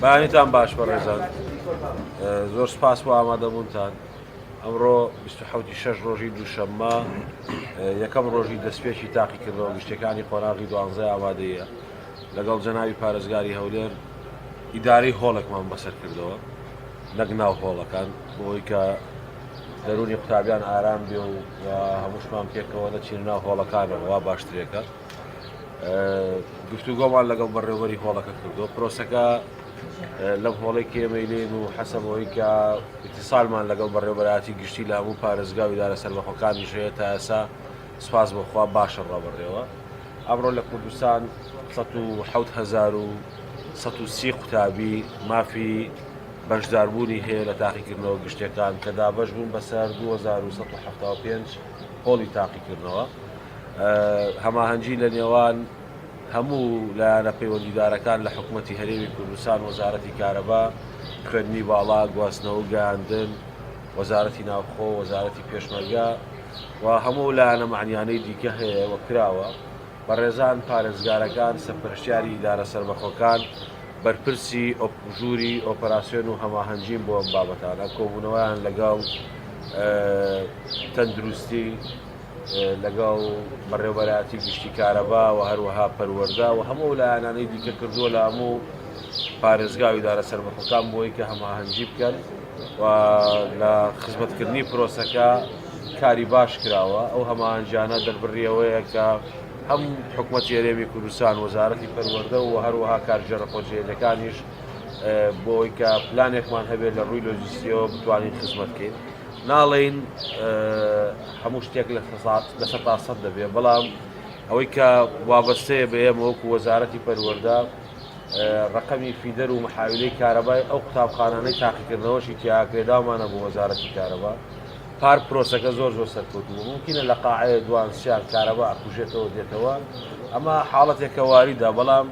بەیانیتان باش بەڕێزان زۆر سپاس بۆ ئامادەبوونتان. ئەمڕۆ 26 ڕۆژی دووشەممە یەکەم ڕۆژی دەستپێکی تاقیکردنەوە گشتەکانی قۆناغی 12 ئامادەیە لەگەڵ جەناوی پارێزگاری هەولێر ئیدارەی هۆڵێکمان بەسەر کردەوە نەک ناو هۆڵەکان بۆی کە دەرونی قوتابیان ئارام بێ و هەمووشمان پێکەوە نەچین ناو هۆڵەکانەوە باشترێکە. گفتوگۆمان لەگەڵ بەڕێوەبەری هۆڵەکە کردو پرۆسەکە لەم هۆڵی کێمەیلێن و حەسەبەوەی کە ئیتیسالمان لەگەڵ بەڕێوەبەراتی گشتی لە هەموو پارێزگا و ئیدارە سەربەخۆکانی شەیە تا ئێستا سوپاس بەخوا باشە ڕابڕێەوە. ئەمڕۆ لە کوردستان 130 قوتابی مافی بەشداربوونی هەیە لە تاقیکردنەوە گشتەکان کە دابەش بوون بەسەر 2175 هۆڵی تاقیکردنەوە. هەماهەنگی لە نێوان هەموو لایەنە پەیوەندیدارەکان لە حکوومەتی هەرێمی کوردستان، وەزارەتی کارەبا، خوێندنی باڵا، گواستنەوە و گەیاندن، وەزارەتی ناوخۆ، وەزارەتی پێشمەرگە و هەموو لایەنە معنیانەی دیکە هەیە وەکراوە. بەڕێزان پارێزگارەکان، سەرپەرشتیاری ئیدارە سەربەخۆکان بەرپرسی ژووری ئۆپەراسیۆن و هەماهەنگین بۆ ئەم بابەتانە کۆبوونەوەیان لەگەڵ تەندروستی، لەگەڵ بەڕێوەبەراتی گشتی کارەبا و هەروەها پەروەردە و هەموو لایەنانەی دیکە کردووە لە هەموو پارێزگا و ئیدارە سەربەخۆکان بۆی کە هەماهەنگی بکەن و لە خزمەتکردنی پرۆسەکە کاری باش کراوە. ئەو هەماهەنگیانە دەربڕیەوەیە کە هەم حکوومەتی هەرێمی کوردستان، وەزارەتی پەروەردە و هەروەها کارژێرە خۆجێریەکانیش بۆی کە پلانێکمان هەبێت لە ڕووی لۆجیستیەوە بتوانین خزمەتکەین. ناڵێن هەموو شتێک لە 100% دەبێت، بەڵام ئەوەی کە وابەستەیە بە ئێمە وەکو وەزارەتی پەروەردە ڕقەمی فیدەر و محاویلەی کارەبای ئەو قوتابخانانەی تاقیکردنەوەشی تیاکرێداومانە بۆ وەزارەتی کارەبا. پار پرۆسەکە زۆر سەرکەوتووە، ممکنە لە قاعەیە دوان سیان کارەبا ئەکوژێتەوە دێتەوە، ئەمە حاڵەتێکە واریدا، بەڵام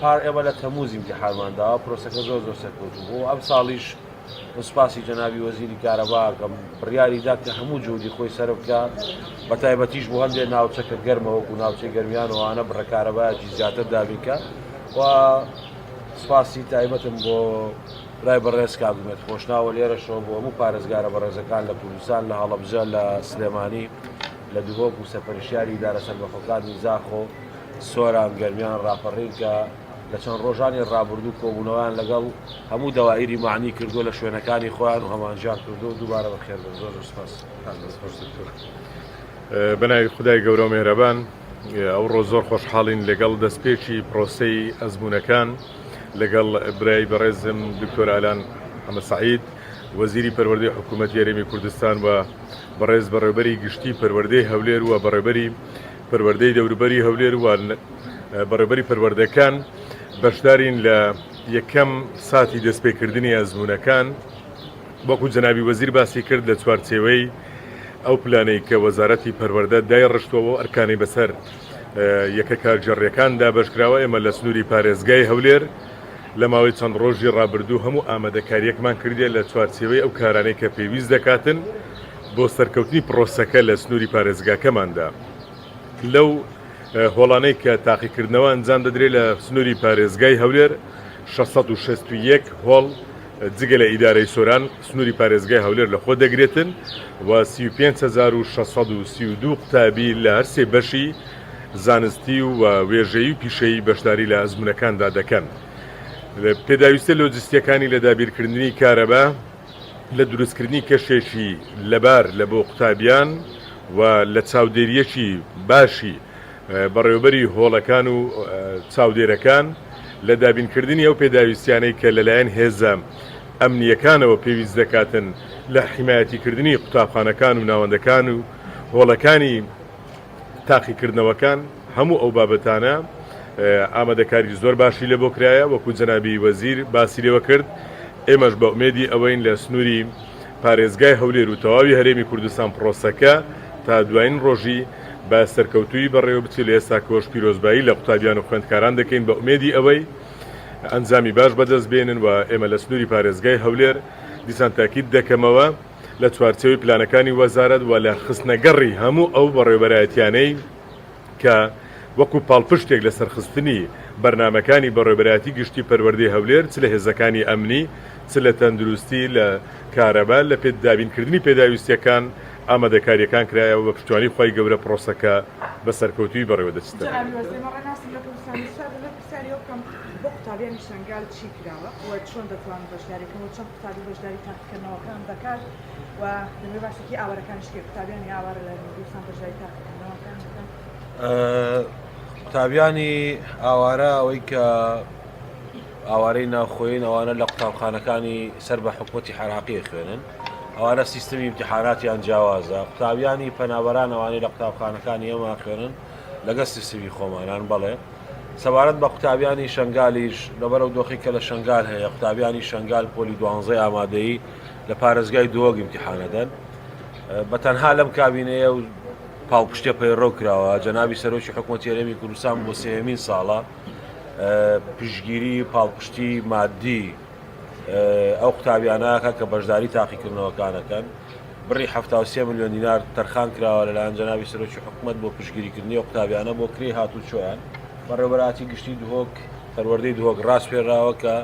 پار ئێمە لە تەمووز ئیمتیحانمانداوە پرۆسەکە زۆر سەرکەوتوو. ئەم ساڵیش سوپاسی جەنابی وەزیری کارەبا کە بڕیاریدا کە هەموو جهودی خۆی سەر بکە، بە تایبەتیش بۆ هەندێک ناوچەکە گەرمە وەکو ناوچەی گەرمیانەوەوانە بڕە کارەبایەکی زیاتر دابینکە. و سوپاسی تایبەتم بۆ لای بەڕێز کابمێت خۆشناوە لێرەشەوە بۆ هەموو پارێزگارە بەڕێزەکان لە کوردستان، لە هەڵەبجە، لە سلێمانی، لە دووهۆک و سەرپەرشتیاری ئیدارە سەربەخۆکانی زاخۆ، سۆران، گەرمیان ڕاپەڕین کە لە چەند ڕۆژانی ڕابردوو کۆبوونەوەیان لەگەڵ هەموو دەوائری معنی کردو لە شوێنەکانی خۆیان و هەمانجیان کردو و دووبارە بەخێر بن. زۆر سپاس. بەناوی خودای گەورە و مێهرەبان، ئەوڕۆ زۆر خۆشحاڵین لەگەڵ دەستپێکی پرۆسەی ئەزمونەکان لەگەڵ برای بەڕێزم دکتۆر ئالان حەمەد سەعید، وەزیری پەروەردەی حکوومەتی هەرێمی کوردستان و بەڕێز بەڕێوەبەری گشتی پەروەردەی هەولێر و بەڕێوەبەری پەروەردەی دەوروبەری هەولێر و بەڕێوەبەری پەروەردەکان بەشدارین لە یەکەم ساتی دەستپێکردنی ئەزمونەکان. وەکو جەنابی وەزیر باسی کرد لە چوارچێوەی ئەو پلانەی کە وەزارەتی پەروەردە دایڕشتووە ئەرکانی بەسەر یەکە کارجێڕیەکاندا بەشکراوە. ئێمە لە سنووری پارێزگای هەولێر لە ماوەی چەند ڕۆژی ڕابردوو هەموو ئامادەکاریەکمان کردێ لە چوارچێوەی ئەو کارانەی کە پێویست دەکاتن بۆ سەرکەوتنی پرۆسەکە لە سنووری پارێزگاکەماندا. لەو هۆڵانەی کە تاقیکردنەوە ئەنجام دەدرێت لە سنووری پارێزگای هەولێر 661 هۆڵ جگە لە ئیدارەی سۆران سنووری پارێزگای هەولێر لە خۆ دەگرێتن و 35632 قوتابی لە هەر سێ بەشی زانستی و وێژەیی و پیشەیی بەشداری لە ئەزمونەکاندا دەکەن. پێداویستە لۆجستیەکانی لە دابیرکردنی کارەبا لە دروستکردنی کەشێکی لەبار لە بۆ قوتابیان و لە چاودێریەکی باشی بەڕێوەبەری هۆڵەکان و چاودێرەکان لە دابینکردنی ئەو پێداویستیانەی کە لەلایەن هێزە ئەمنیەکانەوە پێویست دەکاتن لە حیمایەتیکردنی قوتابخانەکان و ناوەندەکان و هۆڵەکانی تاقیکردنەوەکان. هەموو ئەو بابەتانە ئامادەکاری زۆر باشی لە بۆ کرایە وەکو جەنابی وەزیر باسی لێوە کرد. ئێمەش بە ئومێدی ئەوەین لە سنووری پارێزگای هەولێر و تەواوی هەرێمی کوردستان پرۆسەکە تا دوایین ڕۆژی بە سەرکەوتووی بەڕێوە بچێت لە ئێستا کۆش پیرۆزبایی لە قوتابیان و خوێندکاران دەکەین بە ئومێدی ئەوەی ئەنجامی باش بەدەست بێنن و ئێمە لە سنووری پارێزگای هەولێر دیسان تاکید دەکەمەوە لە چوارچێوەی پلانەکانی وەزارەت و لە خستنەگەڕی هەموو ئەو بەڕێوەبەرایەتیانەی کە وەکو پاڵپشتێک لە سەرخستنی بەرنامەکانی بەڕێوەبەرایەتی گشتی پەروەردەی هەولێر چ لە هێزەکانی ئەمنی چ لە تەندروستی لە کارەبا لە پێداوینکردنی پێداویستیەکان ئامادەکاریەکان کرایەوە بە پشتیوانی خی گەورە پرۆسەکە بە سەرکەوتوی بەڕێوە دەچێتە. بۆ قوتابیانی شنگال چی کراوە و چۆن دەتوانن بەشداریکەوە چەند قوتابی بەشداری تاقیکردنەوەکان دەکات و دەمێ باسێکی ئاوارەکانش کرد قوتابیانی ئاوارە لە دووسان بەشداری تاقیکردنەوەکان دەکەن. قوتابیانی ئاوارە ئەوەی کە ئاوارەی ناوخۆین ئەوانە لە قوتابخانەکانی سەر بە حکومەتی عێراقی خوێنن، ئەوانە سیستەمی امتحاناتیان جیاوازە. قوتابیانی پەنابەران ئەوانەی لە قوتابخانەکانی ئێمە خوێنن لەگەڵ سیستەمی خۆمانان بەڵێ. سەبارەت بە قوتابیانی شنگالیش لەبەرەو دۆخی کە لە شنگال هەیە، قوتابیانی شنگال پۆلی 12 ئامادەیی لە پارێزگای دووەگ امتحانەدەن. بە تەنها لەم کابینەیە و پاڵپشتە پەیڕۆ کراوە جەنابی سەرۆکی حکوومەتی هەرێمی کوردستان بۆ سێهەمین ساڵە پشتگیری پاڵپشتی مادی ئەو قوتابیانەکە کە بەشداری تاقیکردنەوەکانەکەن. بڕی 73 ملیۆن دینار تەرخان کراوە لەلایەن جەنابی سەرۆکی حکوومەت بۆ پشتگیریکردنی ئەو قوتابیانە بۆ کرێ هاتوچۆیان. بەڕێوەبەراتی گشتی دوهۆک پەروەردەی دوهۆک ڕاست پێراوە کە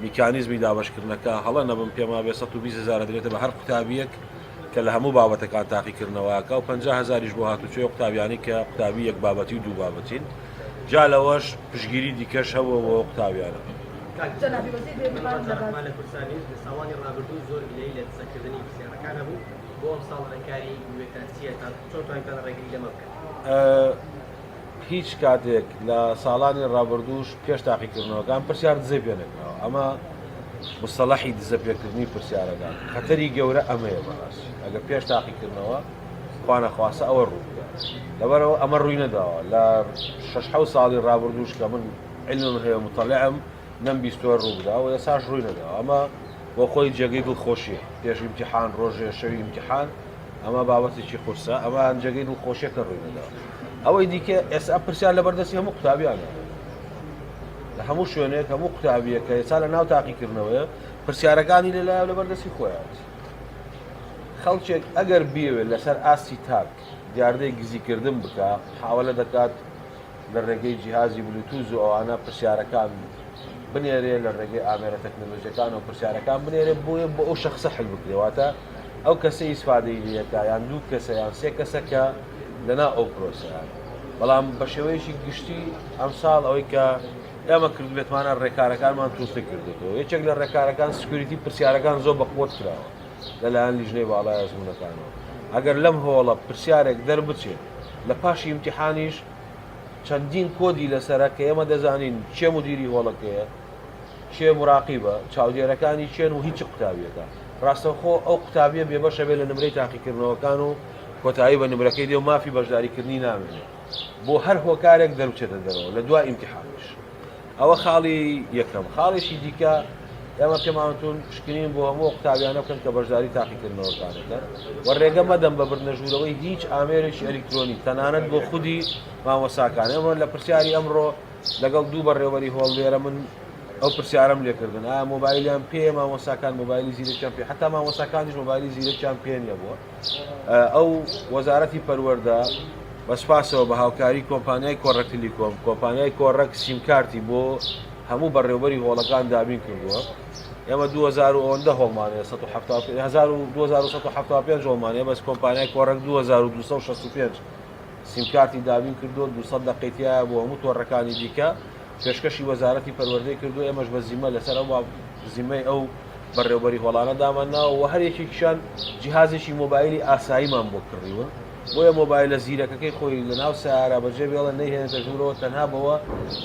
میکانیزمی دابەشکردنەکە هەڵە نەبم پێما بێ 120,000 دەرێتە بە هەر قوتابیەک کە لە هەموو بابەتەکان تاقیکردنەوەکە و 50,000 بۆ هاتوچۆی قوتابیانی کە قوتابی یەک بابەتی و دوو بابەتین. جا لەوەش پشتگیری دیکەش هەبووە بۆ قوتابیانە. لە کورسانی ساڵانی ڕابردوو زۆر گلەی لە دسەکردنی پرسیارەکانە بوو بۆ ئەم ساڵ ڕێکاری وێتانسیە تا چۆن توانیتان ڕێگری لەمە بکەن؟ هیچ کاتێک لە ساڵانی ڕابردووش پێش تاقیکردنەوەکان پرسیار دزە پێنەکراوە. ئەمە مستەڵەحی دزە پێکردنی پرسیارەکان خەتەری گەورە ئەمەیە بەڕاستی ئەگەر پێش تاقیکردنەوە خوانە خواسە ئەوە ڕوو لەبەرەوە ئەمە ڕووی نەداوە لە 6 ساڵی ڕابردووش کە من علمم هەیە مطەلعم نەم 20 ڕوو بدا و ئێساش ڕووی نەداوە. ئەمە بۆ خۆی جێگەی دڵخۆشیە پێش ئیمتیحان ڕۆژێ شەوی ئیمتیحان ئەمە بابەتێکی قورسە ئەمە جێگەی دڵخۆشیەکە ڕووی نەداوە. ئەوەی دیکە ئێستا پرسیار لە بەردەستی هەموو قوتابیانە لە هەموو شوێنێک هەموو قوتابیەکە ئێستا لە ناو تاقیکردنەوەیە پرسیارەکانی لەلایە لە بەردەستی خۆیان. خەڵکێک ئەگەر بیەوێت لەسەر ئاستی تاک دیاردەی گزیکردن بکە حاوەلە دەکات لە ڕێگەی جیهازی بلوتوز و ئەوانە پرسیارەکان بنێرێ لە ڕێگەی ئامێرە تەکنۆلۆژیەکان و پرسیارەکان بنێرێ بۆیە بۆ ئەو شەخصە حل بکرێواتە ئەو کەسەی ئیسفادەی لەکە یان دوو کەسە یان سێ کەسەکە لەنا ئەو پرۆسەیان. بەڵام بە شێوەیەکی گشتی ئەم ساڵ ئەوەی کە ئێمە کردوێتمانە ڕێکارەکانمان تووسە کردێتەوە یەکێک لە ڕێکارەکان سکیوریتی پرسیارەکان زۆر بەقوت کراوە لەلایەن لیژنەی باڵای ئەزموونەکانەوە. ئەگەر لەم هۆڵە پرسیارێک دەربچێت لە پاشی ئیمتیحانیش چەندین کۆدی لەسەرە کە ئێمە دەزانین چێ مدیری هۆڵەکەیە چێ مراقیبە چاودێرەکانی چێن و هیچ قوتابیەکە ڕاستەوخۆ ئەو قوتابیە بێبەشە بێت لە نمرەی تاقیکردنەوەکان و کۆتایی بە نمرەکەی دێ و مافی بەشداریکردنی نامێنێت بۆ هەر هۆکارێک دەربچێتە دەرەوە لە دوای ئیمتیحانش. ئەوە خاڵی یەکەم. خاڵێکی دیکە ئێمە پێمانتون پشکنین بۆ هەموو قوتابیانە بکەن کە بەشداری تاقیکردنەوەکانەکەن و ڕێگە مەدەم بە بردنەژوورەوەی هیچ ئامێرێکی ئەلکترۆنیک تەنانەت بۆ خودی مامۆساکان. ئێمە لە پرسیاری ئەمڕۆ لەگەڵ دوو بەڕێوەبەری هۆڵوێرە من ئەو پرسیارم لێکردن ئایا مۆبایلیان پێ مامۆساکان مۆبایلی زیرەکیان پێ حتا مامۆساکانیش مۆبایلی زیرەکیان پێ نییە بووە. ئەو وەزارەتی پەروەردە بەسپاسەوە بە هاوکاری کۆمپانیای کۆڕەک تیلیکۆم کۆمپانیای کۆڕەک سیمکارتی بۆ هەموو بەڕێوەبەری هۆڵەکان دابین کردووە. ئێمە 2010 هۆڵمانەیە 2175 هۆڵمانەیە بەس کۆمپانیای کۆڕەک 2265 سیمکارتی دابین کردووە 200 دقیقەیە بۆ هەموو تۆڕەکانی دیکە پێشکەشی وەزارەتی پەروەردەی کردو. ئێمەش بە زیمە لەسەر ئەو زیمەی ئەو بەڕێوەبەری هۆڵانە دامانناوە و هەر یەکێکیشان جیهازێکی مۆبایلی ئاساییمان بۆ کڕیوە بۆیە مۆبایلە زیرەکەکەی خۆی لە ناو سیارە بەجێ بێڵە نەیهێنێتە ژوورەوە تەنها بەوە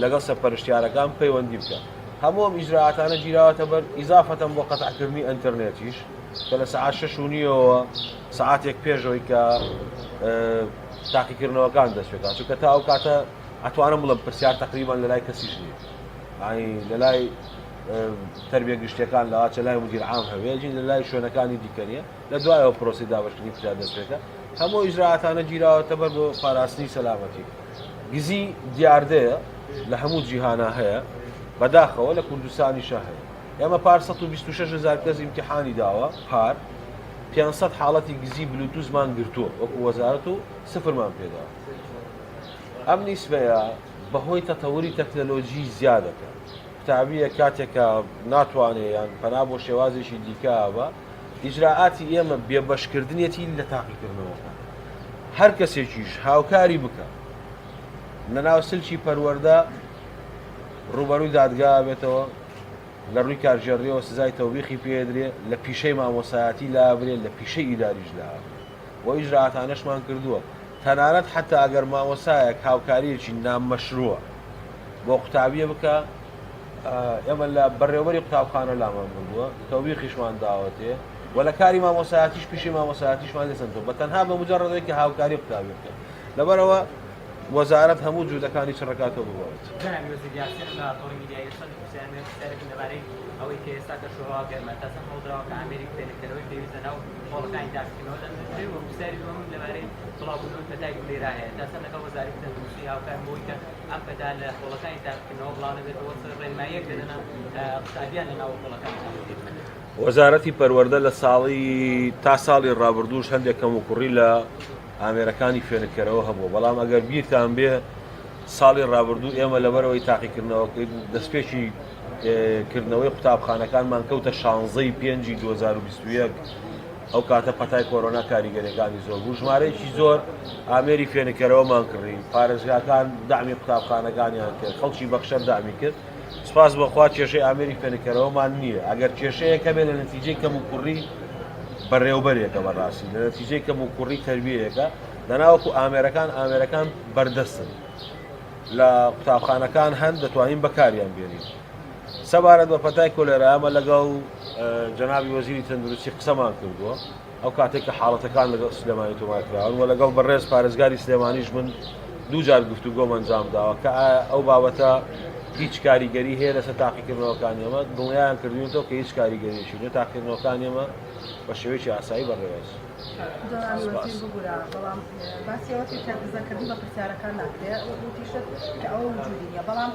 لەگەڵ سەرپەرشتیارەکان پەیوەندی بکە. هەموو ئەم ئیجراعاتانە گیراوەتە بەر ئیزافەتەن بۆ قەتعکردنی ئینتەرنێتیش کە لە سەعات 6:30 سەعاتێک پێشەوەی کە تاقیکردنەوەکان دەستپێکات چونکە تا ئەو کاتە ئەتوانم بڵم پرسیار تقریبان لە لای کەسیش نییە لە لای تربیە گشتەکان لە چ لای مدیر عام هەوێژین لە لای شوێنەکانی دیکەنیە لە دوایەوە پرۆسی دابشکردنی پرسیار دەستپێکە. هەموو ئیجراعاتانە گیراوەتە بەر بۆ پاراستنی سەلامەتی. گزی دیاردەیە لە هەموو جیهانە هەیە بەداخەوە لە کوردستانیشە هەیە. ئێمە پار 126,000 کەس ئیمتیحانی داوە پار 500 حاڵەتی گزی بلوتوزمان گرتووە وەکو وەزارەت و سفرمان پێداوە. ئەم نیسبەیە بەهۆی تەتەوری تەکنەلۆژی زیادەکە قوتابیە کاتێکە ناتوانێت یان پەنا بۆ شێوازێکی دیکە بە ئیجراعاتی ئێمە بێبەشکردنێتی لە تاقیکردنەوەکە هەر کەسێکیش هاوکاری بکە لەناو سلکی پەروەردە ڕوبەرووی دادگا بێتەوە لە ڕووی کارژێڕیەوە سزای تەوبیخی پێدرێ لە پیشەی مامۆسایەتی لابرێت لە پیشەی ئیداریش لابرێت بۆ ئیجراعاتانەشمان کردووە تەنانەت حتا ئەگەر مامۆسایەک هاوکاریەکی نامەشرووە بۆ قوتابیە بکە ئێمە لە بەڕێوەبەری قوتابخانە لامان بردووە تەوبیخیشمان داوەتێ و لە کاری مامۆسایەتیش پیشەی مامۆسایەتیشمان لێسەنەوە بە تەنها بە مجەڕەدەوەی کە هاوکاری قوتابی بکە لەبەرەوە وەزارەت هەموو جوودەکانی چڕەکاتەوە بگەوێت. ئەوەی کە ئێستا کە شوڕا گەرمە تاسە هەڵدراوە کە ئەمریک پێنەکەرەوەی پێویستە ناو خۆڵەکانی داستکردنەوە دەمێت و سەری بۆم لەبارەی بڵاوبوونەوەی پەتای لێرا هەیە تاسە لەگەڵ وەزارەتی تەندروستی هاوکار بۆی کە ئەم پەتا لە خۆڵەکانی داستکردنەوە بڵاو نەبێتەوە ڕێنماییەک دەدەنە قوتابیان لە ناو خۆڵەکانی. وەزارەتی پەروەردە لە ساڵی تا ساڵی ڕابردووش هەندێک کەم و کوڕی لە ئامێرەکانی فێنەکەرەوە هەبوو بەڵام ئەگەر بیرتان بێ ساڵی ڕابردوو ئێمە لەبەرەوەی تاقیکردنەوە دەستپێکی کردنەوەی قوتابخانەکانمان کەوتە 16 پێنجی 2021 ئەو کاتە پەتای کۆرۆنا کاریگەریەکانی زۆر بوو ژمارەیەکی زۆر ئامێری فێنەکەرەوەمان کڕین پارێزگاکان دامی قوتابخانەکانیان کرد خەڵکی بەخشەر دامی کرد سپاس بەخوا کێشەی ئامێری فێنەکەرەوەمان نییە ئەگەر کێشەیەکە بێت لە نەتیجەی کەم و کوڕی بەڕێوەبەرێکە بەڕاستی لە نەتیجەی کەم و کوڕی تەربیەیەکە دەناوەکو ئامێرەکان بەردەستن لە قوتابخانەکان هەند دەتوانین بەکاریان بێنین سەبارەت بە پەتای کۆلێرا ئەمە لەگەڵ جەنابی وەزیری تەندروستی قسەمان کردووە ئەو کاتێک کە حاڵەتەکان لەگەڵ سلێمانی تۆمارکراون و لەگەڵ بەڕێز پارێزگاری سلێمانیش من دوو جار گفتوگۆم ئەنجام داوە کە ئەو بابەتە هیچ کاریگەری هەیە لەسەر تاقیکردنەوەکانی ئێمە دڵنیایان کردوونەوە کە هیچ کاریگەریشی نیە تاقیکردنەوەکانی ئێمە بە شێوەیەکی ئاسایی بەڕێوەز. بەڵام باسیەوەی تەرزەکردن بە پرسیارەکان ناکرێت وتیشت کە ئەوە وجودی نیە بەڵام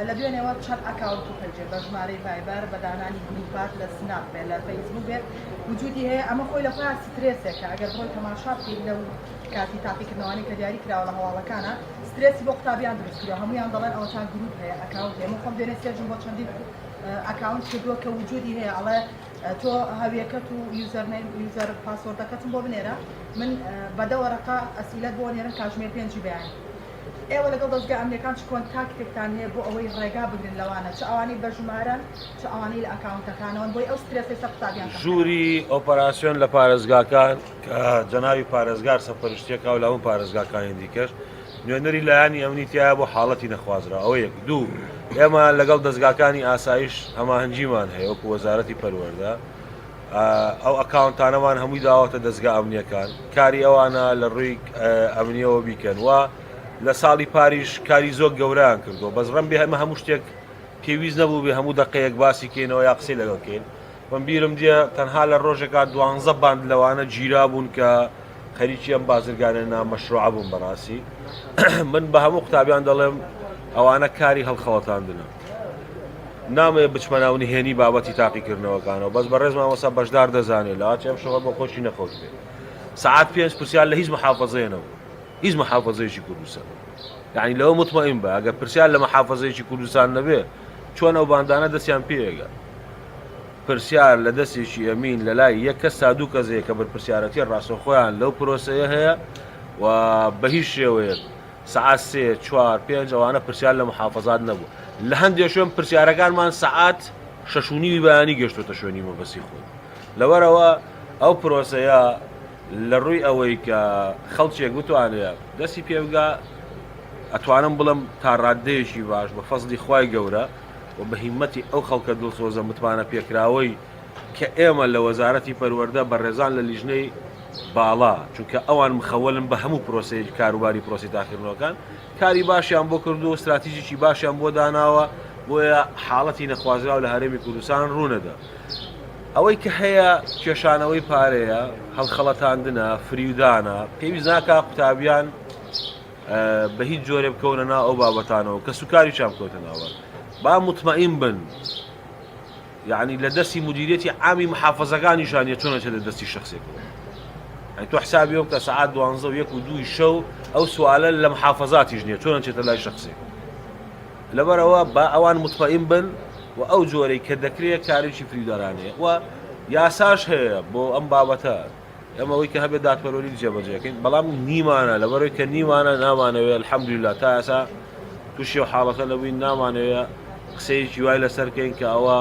لە دوێنێەوە چەند ئەکاونت و پەنجێ بە ژمارەی ڤایبەر بەدانانی گروپات لە سناپ بێت لە فەیسبوک بێت وجودی هەیە ئەمە خۆی لە خۆیان سترێسێکە ئەگەر بۆی تەماشا بکەیت لەو کاتی تاقیکردنەوەی کە دیاری کراوە لە هەواڵەکانە سترێسی بۆ قوتابیان دروستکرا هەمویان دەڵێن ئەوە چند گروپ هەیە ئەکاونت هەیە من خۆم دوێنێ سێژم بۆ چەندین ئەکاونت کردووە کە وجودی هەیە ئەڵێ تۆ هەویەکەت و یوزەر پاسۆردەکەتم بۆ بنێرە من بەدە وەرەقە ئەسیلەت بۆ نێرن کاژمێر پێنجی بەیانی ئێوە لەگەڵ دەستگا ئەمریکان چ کۆنتاکتێکتان هەیە بۆ ئەوەی ڕێگا بگرن لەوانە چ ئەوانەی بە ژمارەن چ ئەوانەی لە ئەکاونتەکانەوە بۆی ئەو سترێسی سەر قوتابیان ژووری ئۆپەراسیۆن لە پارێزگاکان کە جەناوی پارێزگار سەرپەرشتیەکە و لاون پارێزگاکانی دیکەش نوێنەری لایانی ئەمنیتیایە بۆ حاڵەتی نەخوازرا ئەوە یەک دوو ئێمە لەگەڵ دەستگاکانی ئاسایش هەماهەنگیمان هەیە وەکو وەزارەتی پەروەردە ئەو ئەکاونتانەمان هەمووی داوەتە دەستگا ئەمنیەکان کاری ئەوانە لە ڕووی ئەمنیەوە بیکەن و لە ساڵی پاریش کاری زۆر گەورەیان کردو بەس ڕەم بێ هەمە هەموو شتێک پێویست نەبوو بێ هەموو دقەیەک باسی کەینەوە یا قسەی لەگەڵکەین من بیرم دیە تەنها لە ڕۆژێکات 12 باند لەوانە گیرا بوون کە خەریکی ئەم بازرگانە نامەشروع بوون بەڕاستی من بە هەموو قوتابیان دەڵێم ئەوانە کاری هەڵخەڵەتاندنە نامەیە بچمە ناو نهێنی بابەتی تاقیکردنەوەکانەوە بەس بە ڕێز مامۆستا بەشدار دەزانێت لە ئاچێم شەوە بۆ خۆشی نەخۆش بێت سعات 5 پرسیار لە هیچ محافەزەیەنەوە هیچ محافەزەیەکی کوردستان یعنی لەوە مطمئن بە ئەگەر پرسیار لە محافەزەیەکی کوردستان نەبێ چۆن ئەو باندانە دەستیان پێیەگە پرسیار لە دەستێکی ئەمین لە لای یەک کەس تا دوو کەسەیە کە بەرپرسیارەتی ڕاستەوخۆیان لەو پرۆسەیە هەیە و بە هیچ شێوەیەک سعات 3 4 5 ئەوانە پرسیار لە محافەزات نەبوو لە هەندێک شوێن پرسیارەکانمان سعات 6:30 بەیانی گەشتۆتە شوێنی مەبەستی خۆی لەوەرەوە ئەو پرۆسەیە لە ڕووی ئەوەی کە خەڵکێک بتوانێت دەستی پێبگا ئەتوانم بڵم تا ڕادەیەکی باش بە فەزلی خوای گەورە و بە هیمەتی ئەو خەڵکە دڵسۆزە متمانە پێکراوەی کە ئێمە لە وەزارەتی پەروەردە بە ڕێزان لە لیژنەی باڵا چونکە ئەوان مخەوەلن بە هەموو پرۆسەی کاروباری پرۆسی تاقیکردنەوەکان کاری باشیان بۆ کردو و استراتیژیکی باشیان بۆ داناوە بۆیە حاڵەتی نەخوازرا و لە هەرێمی کوردستان ڕوونەدا ئەوەی کە هەیە کێشانەوەی پارەیە هەڵخەڵەتاندنە فریودانە پێویست ناکا قوتابیان بە هیچ جۆرێ بکەونە ناو ئەو بابەتانەوە کە سوکاری چام کەوتە ناوە با مطمئن بن یعنی لە دەستی مدیریەتی عامی محافەزەکانیشانە چۆنە لە دەستی شخصێکەوە تۆ حسابی کە سعات 12 و 1 و 2 شەو ئەو سوالە لە محافەزاتیش نییە چۆن چێتە لای شخصێک لەبەرەوە با ئەوان مطمئن بن و ئەو جۆرەی کە دەکرێت کارێکی فریدارانەیە و یاساش هەیە بۆ ئەم بابەتە ئەمەوەی کە هەبێت دادپەروەری جێبەجێکەین بەڵام نیمانە لەبەرەوەی کە نیمانە نامانەوێت الحەمدولillah تا ئێستا تووشی و حاڵەکە لەبووین نامانەوێت قسەیەکی وای لەسەرکەین کە ئەوە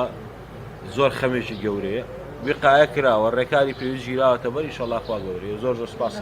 زۆر خەمێکی گەورەیە وقایە کراوە ڕێکاری پێویست گیراوەتە بەر ئینشەڵڵا خوا گەورەیە زۆر سوپاس.